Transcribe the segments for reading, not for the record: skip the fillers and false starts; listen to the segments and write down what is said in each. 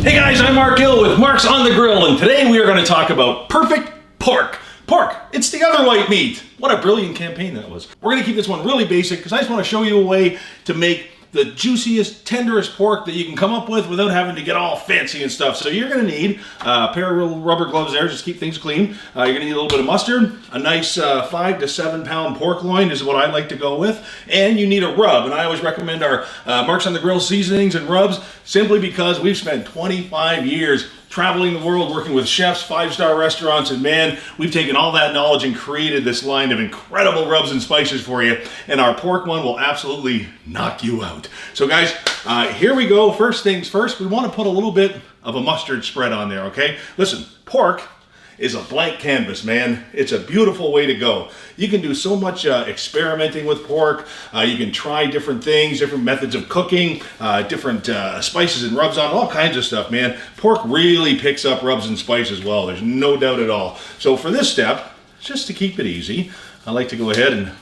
Hey guys, I'm Marc with Marc's on the Grill, and today we are going to talk about perfect pork. Pork, it's the other white meat. What a brilliant campaign that was. We're going to keep this one really basic because I just want to show you a way to make the juiciest, tenderest pork that you can come up with without having to get all fancy and stuff. So you're going to need a pair of little rubber gloves there, just keep things clean. You're going to need a little bit of mustard, a nice 5 to 7 pound pork loin is what I like to go with, and you need a rub. And I always recommend our Marc's on the Grill seasonings and rubs simply because we've spent 25 years traveling the world, working with chefs, 5-star restaurants, and man, we've taken all that knowledge and created this line of incredible rubs and spices for you, and our pork one will absolutely knock you out. So guys, here we go. First things first, we want to put a little bit of a mustard spread on there, okay? Listen, pork is a blank canvas, man. It's a beautiful way to go. You can do so much experimenting with pork. You can try different things, different methods of cooking, different spices and rubs on, all kinds of stuff, man. Pork really picks up rubs and spices well. There's no doubt at all. So for this step, just to keep it easy, I like to go ahead and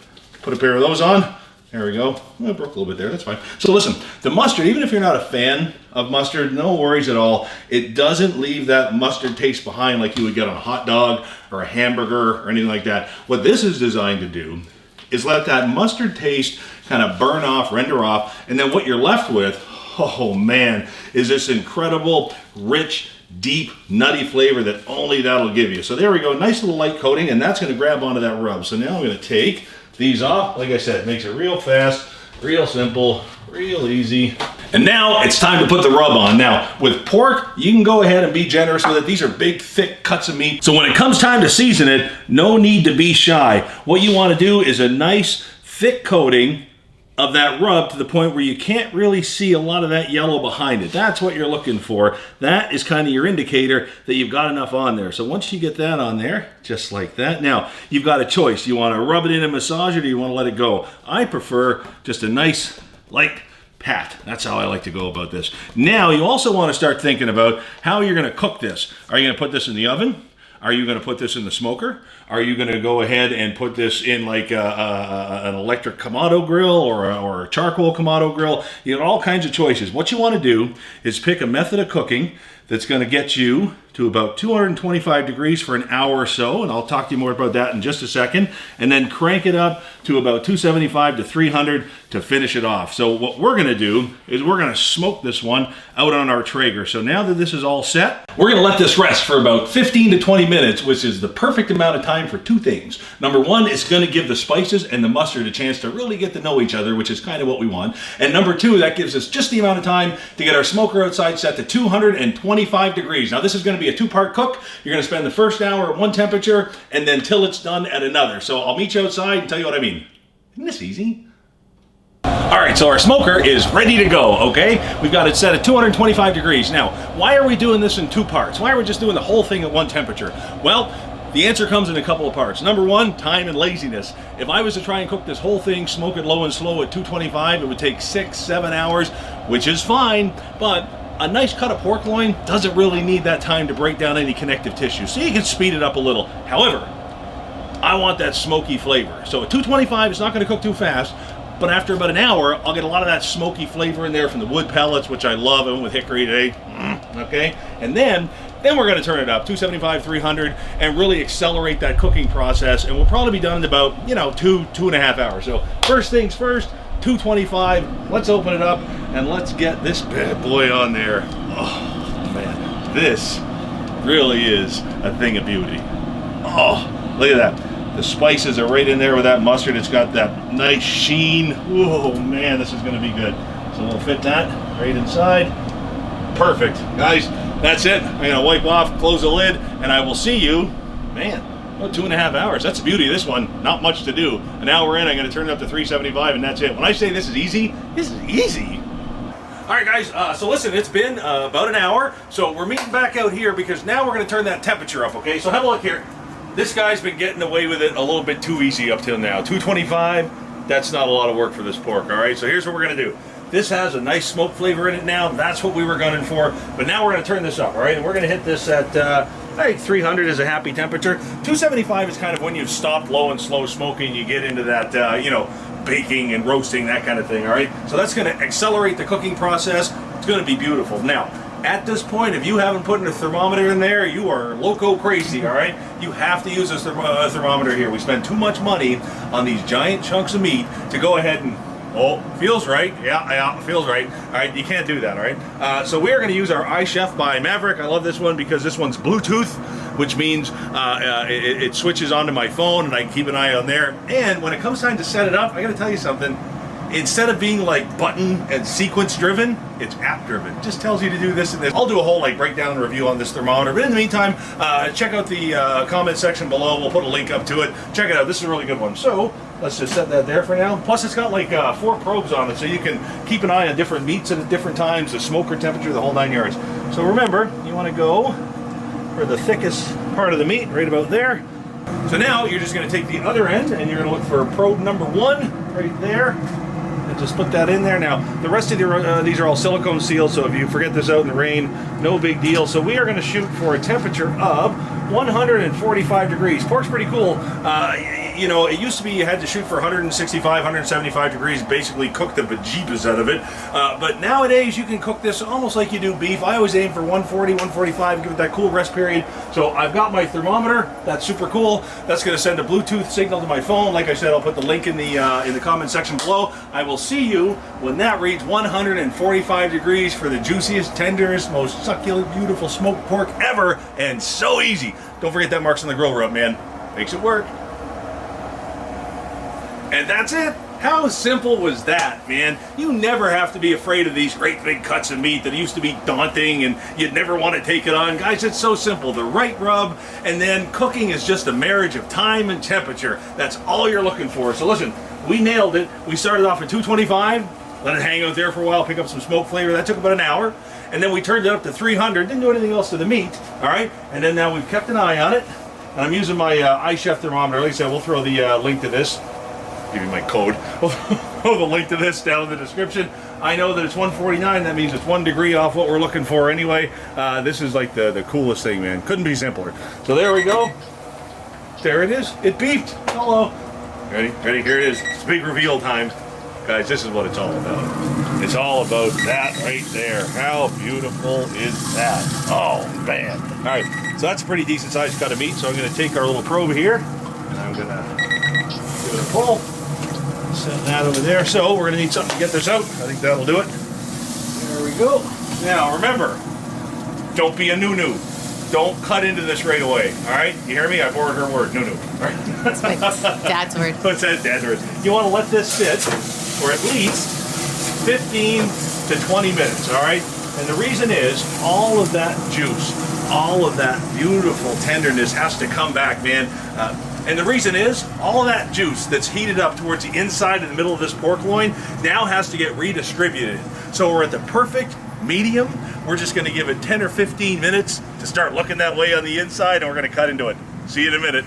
put a pair of those on. There we go. I broke a little bit there, that's fine. So listen, the mustard, even if you're not a fan of mustard, no worries at all. It doesn't leave that mustard taste behind like you would get on a hot dog or a hamburger or anything like that. What this is designed to do is let that mustard taste kind of burn off, render off, and then what you're left with, oh man, is this incredible, rich, deep, nutty flavor that only that'll give you. So there we go, nice little light coating, and that's gonna grab onto that rub. So now I'm gonna take these off. Like I said, it makes it real fast, real simple, real easy. And now it's time to put the rub on. Now, with pork, you can go ahead and be generous with it. These are big, thick cuts of meat. So when it comes time to season it, no need to be shy. What you want to do is a nice, thick coating of that rub to the point where you can't really see a lot of that yellow behind it. That's what you're looking for. That is kind of your indicator that you've got enough on there. So once you get that on there, just like that. Now, you've got a choice. You want to rub it in and massage it, or do you want to let it go? I prefer just a nice, light pat. That's how I like to go about this. Now, you also want to start thinking about how you're going to cook this. Are you going to put this in the oven? Are you going to put this in the smoker? Are you going to go ahead and put this in like an electric Kamado grill or a charcoal Kamado grill? You got all kinds of choices. What you want to do is pick a method of cooking that's going to get you to about 225 degrees for an hour or so, and I'll talk to you more about that in just a second, and then crank it up to about 275 to 300 to finish it off. So what we're going to do is we're going to smoke this one out on our Traeger. So now that this is all set, we're going to let this rest for about 15 to 20 minutes, which is the perfect amount of time for two things. Number one, it's going to give the spices and the mustard a chance to really get to know each other, which is kind of what we want. And number two, that gives us just the amount of time to get our smoker outside set to 225 degrees. Now this is going to be a two-part cook. You're going to spend the first hour at one temperature and then till it's done at another. So I'll meet you outside and tell you what I mean. Isn't this easy? All right, so our smoker is ready to go, okay? We've got it set at 225 degrees. Now, why are we doing this in two parts? Why are we just doing the whole thing at one temperature? Well, the answer comes in a couple of parts. Number one, time and laziness. If I was to try and cook this whole thing, smoke it low and slow at 225, it would take 6-7 hours, which is fine, but a nice cut of pork loin doesn't really need that time to break down any connective tissue, so you can speed it up a little. However, I want that smoky flavor. So at 225, it's not going to cook too fast, but after about an hour, I'll get a lot of that smoky flavor in there from the wood pellets, which I love. I went with hickory today, okay? And then we're going to turn it up, 275, 300, and really accelerate that cooking process, and we'll probably be done in about, 2.5 hours. So first things first, 225, let's open it up, and let's get this bad boy on there. Oh, man, this really is a thing of beauty. Oh, look at that. The spices are right in there with that mustard. It's got that nice sheen. Oh, man, this is going to be good. So we'll fit that right inside. Perfect. Guys, that's it. I'm going to wipe off, close the lid, and I will see you, man, about 2.5 hours. That's the beauty of this one. Not much to do. An hour in, I'm going to turn it up to 375, and that's it. When I say this is easy, this is easy. All right, guys, so listen, it's been about an hour, so we're meeting back out here because now we're going to turn that temperature up, okay? So have a look here. This guy's been getting away with it a little bit too easy up till now. 225, that's not a lot of work for this pork, all right? So here's what we're going to do. This has a nice smoke flavor in it now. That's what we were gunning for. But now we're going to turn this up, all right? And we're going to hit this at, I think 300 is a happy temperature. 275 is kind of when you've stopped low and slow smoking. You get into that, baking and roasting, that kind of thing, all right? So that's going to accelerate the cooking process. It's going to be beautiful. Now, At this point, if you haven't put a thermometer in there, you are loco crazy, all right? You have to use a thermometer here. We spend too much money on these giant chunks of meat to go ahead and, oh, feels right. Yeah, feels right. All right, you can't do that, all right? So we are going to use our iChef by Maverick. I love this one because this one's Bluetooth, which means it switches onto my phone and I can keep an eye on there. And when it comes time to set it up, I got to tell you something. Instead of being like button and sequence driven, it's app driven. It just tells you to do this and this. I'll do a whole like breakdown and review on this thermometer. But in the meantime, check out the comment section below. We'll put a link up to it. Check it out. This is a really good one. So let's just set that there for now. Plus it's got like 4 probes on it, so you can keep an eye on different meats at different times, the smoker temperature, the whole 9 yards. So remember, you want to go for the thickest part of the meat, right about there. So now you're just going to take the other end and you're going to look for probe number 1 right there. And just put that in there. Now, the rest of these are all silicone sealed, so if you forget this out in the rain, no big deal. So we are going to shoot for a temperature of 145 degrees. Pork's pretty cool. You know, it used to be you had to shoot for 165, 175 degrees, basically cook the bejeebus out of it. But nowadays, you can cook this almost like you do beef. I always aim for 140, 145, give it that cool rest period. So I've got my thermometer. That's super cool. That's going to send a Bluetooth signal to my phone. Like I said, I'll put the link in the comment section below. I will see you when that reads 145 degrees for the juiciest, tenderest, most succulent, beautiful smoked pork ever, and so easy. Don't forget that Marc's on the Grill rub, man. Makes it work. And that's it. How simple was that, man? You never have to be afraid of these great big cuts of meat that used to be daunting and you'd never want to take it on. Guys, it's so simple. The right rub, and then cooking is just a marriage of time and temperature. That's all you're looking for. So listen, we nailed it. We started off at 225, let it hang out there for a while, pick up some smoke flavor. That took about an hour. And then we turned it up to 300, didn't do anything else to the meat, all right? And then now we've kept an eye on it. And I'm using my iChef thermometer. Like I said, we'll throw the link to this. Give you my code. We'll throw the link to this down in the description. I know that it's 149. That means it's 1 degree off what we're looking for anyway. This is like the coolest thing, man. Couldn't be simpler. So there we go. There it is. It beeped. Hello. Ready? Ready? Here it is. It's big reveal time. Guys, this is what it's all about. It's all about that right there. How beautiful is that? Oh, man. All right. So that's a pretty decent sized cut of meat. So I'm going to take our little probe here and I'm going to give it a pull. Set that over there. So we're going to need something to get this out. I think that'll do it. There we go. Now remember, don't be a noo-noo. Don't cut into this right away. All right? You hear me? I borrowed her word. Noo-noo. All right? That's my dad's word. What's that? Dad's word. You want to let this sit for at least 15 to 20 minutes. All right? And the reason is all of that juice, all of that beautiful tenderness has to come back, man. And the reason is, all of that juice that's heated up towards the inside and the middle of this pork loin now has to get redistributed. So we're at the perfect medium. We're just going to give it 10 or 15 minutes to start looking that way on the inside, and we're going to cut into it. See you in a minute.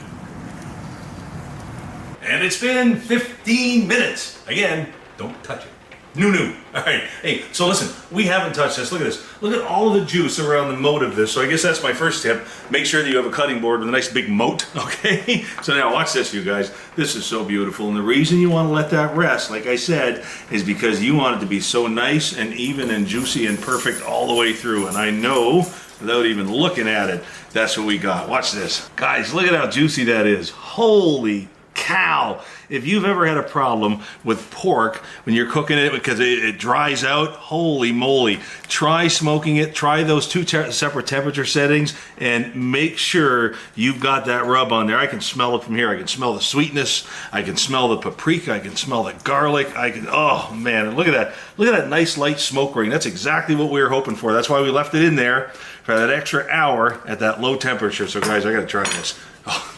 And it's been 15 minutes. Again, don't touch it. New. All right. Hey, so listen, we haven't touched this. Look at this. Look at all the juice around the moat of this. So I guess that's my first tip. Make sure that you have a cutting board with a nice big moat, okay? So now watch this, you guys. This is so beautiful. And the reason you want to let that rest, like I said, is because you want it to be so nice and even and juicy and perfect all the way through. And I know, without even looking at it, that's what we got. Watch this. Guys, look at how juicy that is. Holy cow. If you've ever had a problem with pork when you're cooking it because it dries out, holy moly, try smoking it, try those 2 separate temperature settings, and make sure you've got that rub on there. I can smell it from here. I can smell the sweetness. I can smell the paprika. I can smell the garlic. Oh man, look at that. Look at that nice light smoke ring. That's exactly what we were hoping for. That's why we left it in there for that extra hour at that low temperature. So guys, I gotta try this. Oh,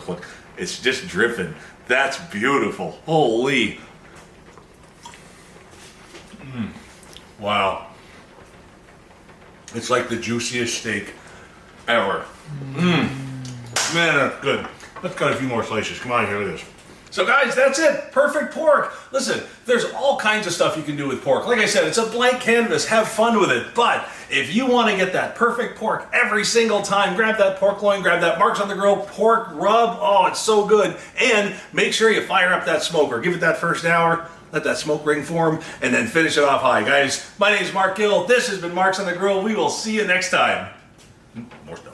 look. It's just dripping. That's beautiful. Holy. Wow. It's like the juiciest steak ever. Man, that's good. Let's cut a few more slices. Come on, here, look at this. So guys, that's it. Perfect pork. Listen, there's all kinds of stuff you can do with pork. Like I said, it's a blank canvas. Have fun with it. But if you want to get that perfect pork every single time, grab that pork loin, grab that Marc's on the Grill pork rub. Oh, it's so good. And make sure you fire up that smoker. Give it that first hour. Let that smoke ring form, and then finish it off high. Guys, my name is Marc Gill. This has been Marc's on the Grill. We will see you next time. More stuff.